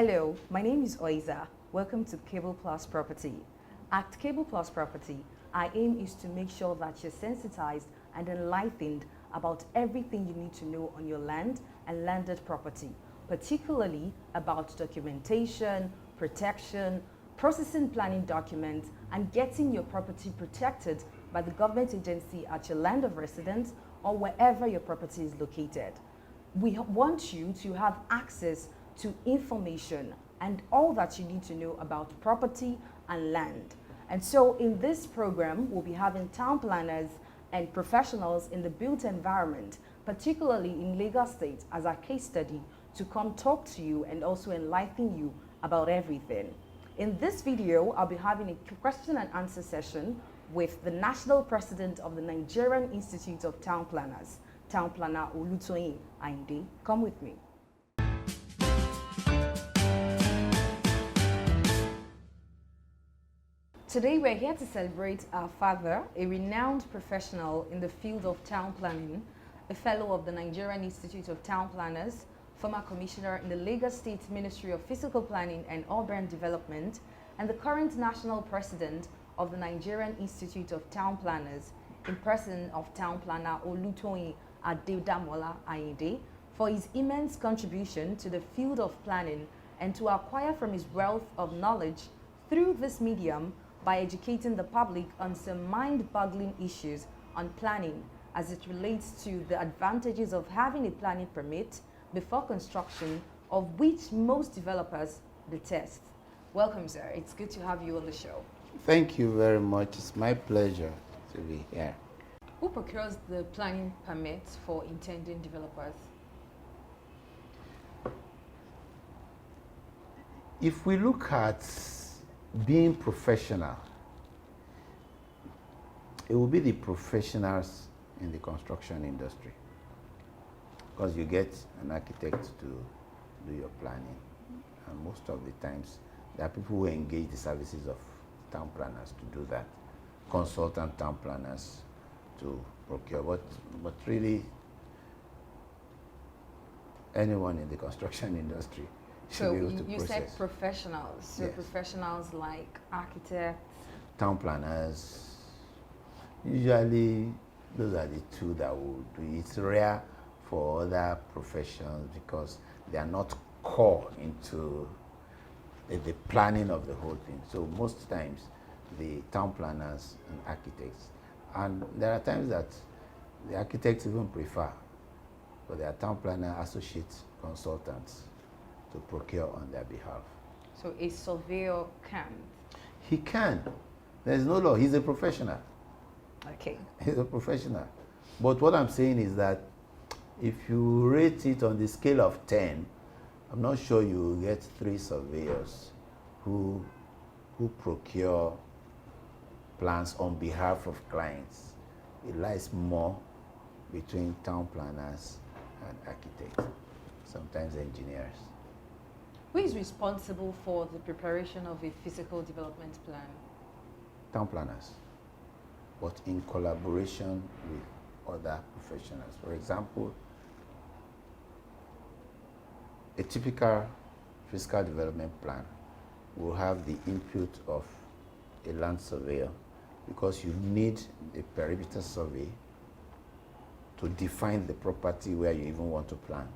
Hello, my name is Oiza. Welcome to Cable Plus Property. At Cable Plus Property, our aim is to make sure that you're sensitized and enlightened about everything you need to know on your land and landed property, particularly about documentation, protection, processing planning documents, and getting your property protected by the government agency at your land of residence or wherever your property is located. We want you to have access to information and all that you need to know about property and land. And so in this program, we'll be having town planners and professionals in the built environment, particularly in Lagos State, as our case study to come talk to you and also enlighten you about everything. In this video, I'll be having a question and answer session with the National President of the Nigerian Institute of Town Planners, Town Planner Olutoyin Adedamola. Come with me. Today we're here to celebrate our father, a renowned professional in the field of town planning, a fellow of the Nigerian Institute of Town Planners, former commissioner in the Lagos State Ministry of Physical Planning and Urban Development, and the current national president of the Nigerian Institute of Town Planners, in person of Town Planner Olutoyin Adedamola Ayinde, for his immense contribution to the field of planning and to acquire from his wealth of knowledge through this medium by educating the public on some mind-boggling issues on planning as it relates to the advantages of having a planning permit before construction, of which most developers detest. Welcome, sir. It's good to have you on the show. Thank you very much. It's my pleasure to be here. Who procures the planning permits for intending developers? If we look at being professional, it will be the professionals in the construction industry, because you get an architect to do your planning, and most of the times there are people who engage the services of town planners to do that, consultant town planners to procure, but really anyone in the construction industry should be able to process. You said professionals, so yes. Professionals like architects? Town planners, usually those are the two that will do it. It's rare for other professions because they are not core into the planning of the whole thing. So most times the town planners and architects, and there are times that the architects even prefer, but their town planner associate consultants to procure on their behalf. So a surveyor can? He can. There's no law. He's a professional. Okay. He's a professional. But what I'm saying is that if you rate it on the scale of 10, I'm not sure you will get 3 surveyors who procure plans on behalf of clients. It lies more between town planners and architects, sometimes engineers. Who is responsible for the preparation of a physical development plan? Town planners, but in collaboration with other professionals. For example, a typical physical development plan will have the input of a land surveyor, because you need a perimeter survey to define the property where you even want to plan.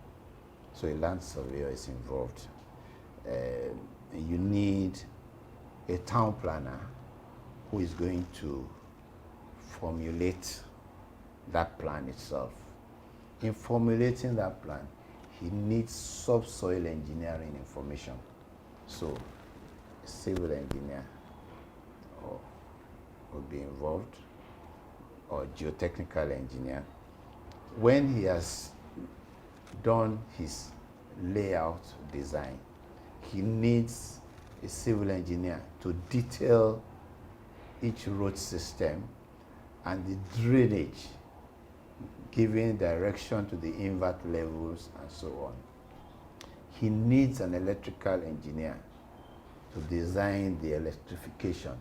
So a land surveyor is involved. You need a town planner who is going to formulate that plan itself. In formulating that plan, he needs subsoil engineering information. So a civil engineer will be involved, or geotechnical engineer. When he has done his layout design, he needs a civil engineer to detail each road system and the drainage, giving direction to the invert levels and so on. He needs an electrical engineer to design the electrification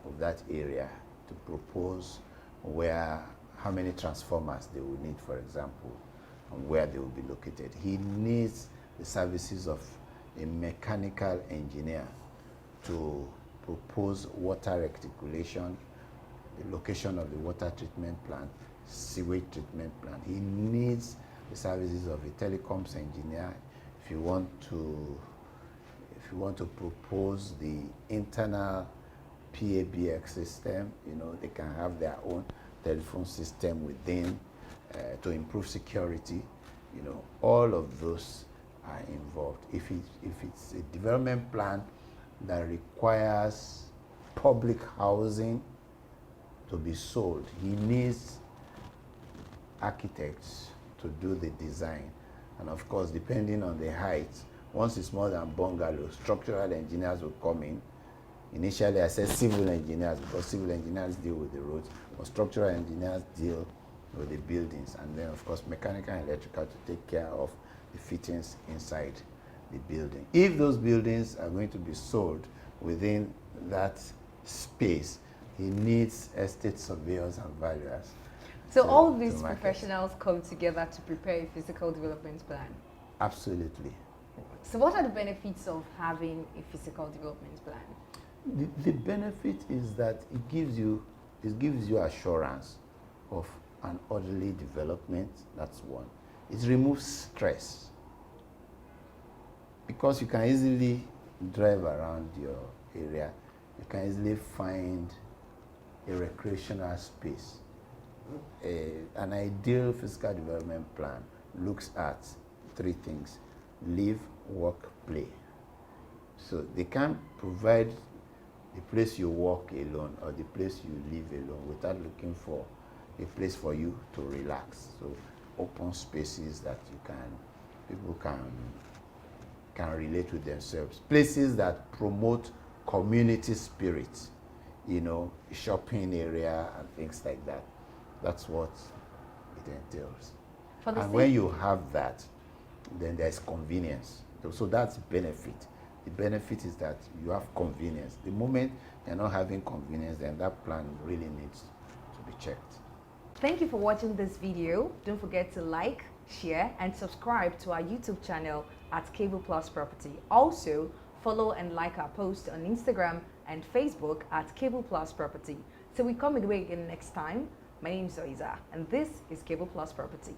of that area, to propose how many transformers they will need, for example, and where they will be located. He needs the services of a mechanical engineer to propose water reticulation, the location of the water treatment plant, sewage treatment plant. He needs the services of a telecoms engineer if you want to propose the internal PABX system. You know, they can have their own telephone system within to improve security. You know, all of those are involved. If it's a development plan that requires public housing to be sold, he needs architects to do the design. And of course, depending on the height, once it's more than bungalow, structural engineers will come in. Initially, I said civil engineers because civil engineers deal with the roads, but structural engineers deal with the buildings. And then, of course, mechanical and electrical to take care of the fittings inside the building. If those buildings are going to be sold within that space, he needs estate surveyors and valuers. So all these professionals come together to prepare a physical development plan? Absolutely. So what are the benefits of having a physical development plan? The benefit is that it gives you assurance of an orderly development. That's one. It removes stress because you can easily drive around your area. You can easily find a recreational space. An ideal physical development plan looks at three things: live, work, play. So they can't provide the place you work alone or the place you live alone without looking for a place for you to relax. So open spaces that people can relate with themselves. Places that promote community spirit, you know, shopping area and things like that. That's what it entails. And when you have that, then there's convenience. So that's benefit. The benefit is that you have convenience. The moment you're not having convenience, then that plan really needs to be checked. Thank you for watching this video. Don't forget to like, share, and subscribe to our YouTube channel at Tpl Property. Also, follow and like our posts on Instagram and Facebook at Tpl Property. So we come away again next time. My name is Oiza, and this is Tpl Property.